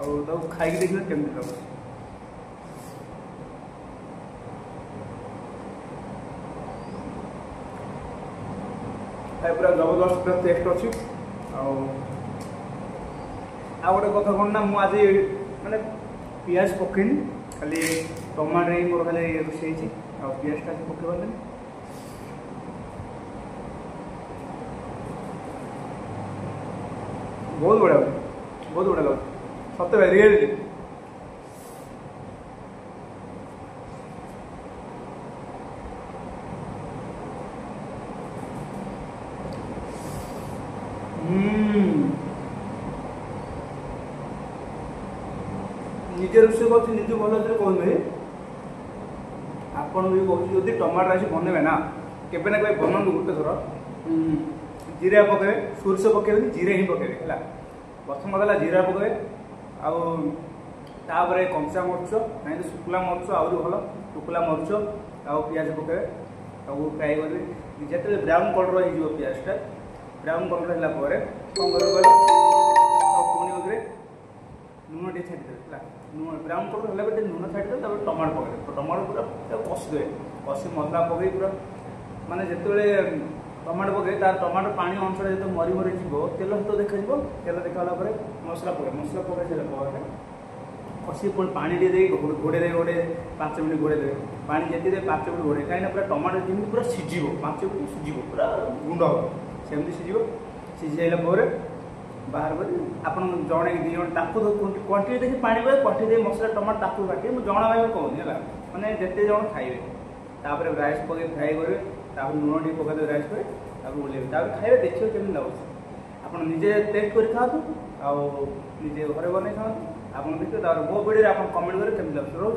खाई देखिए केमती लगे। पूरा जबरदस्त पूरा टेस्ट अच्छी। गोटे कथा कौन ना मुझे मानने पियाज पकईनी खाली टमाटर ही मोर खाली रोषे पियाजटा पकई पारे बहुत बढ़िया लगे सत्य भाई रियली। निजे रोषे कर निजे भल कहूँ आपन भी कहूँ जदि टमाटर आसी बनबे ना केवे ना के बनातु गोटे थर जीरा पकेबे सोरष पकेबे जीरा ही पकेबे है प्रथम कथा जीरा पकेबे आउे कंचा मरच नहीं तो शुक्ला मरच आहरी भल शुक्ला मरच आ पियाज पकेबे फ्राए करेंगे जिते ब्राउन कलर हो पियाजटा ब्राउन कलर है कौन कर पुणी लुण टे छाड़ीदे लुण ब्राउन कलर है लुण छाड़ीदे टमाटो पकड़े टमाटो पूरा कषिदे कषि मसला पकई पूरा माने जिते टमाटो पकड़े तार टमाटो पानी अंश जो मरी मरी जीव तेल सहित देखा तेल देखाला मसला पकड़े सारे कषि पुणी पानी टे घोड़े दे गोटे 5 मिनट घोड़े देवे पानी जी 5 मिनट घोड़े कहीं पूरा टमाटो जमी पूरा सीझ 5 मिनट सीझ पूरा गुंड हम सेमती सीझ सीझी सारा बाहर कर आप जड़े कि क्वांटिटी देखिए पानी पे क्वांटिटी मसला टमाटो ताकू काटे मुझे जना भाई कहूनी है मैंने जिते जन खाइबे तापर राइस पकड़ फ्राए करेंगे लुण टे पकड़ राइस पे ओल्लेबे खाइबे देखिए केमी लगुच आप निजे टेस्ट कर खातु निजे घरे बन खातु आप देखिए मो वीडियो आप कमेंट करें केमी लगे।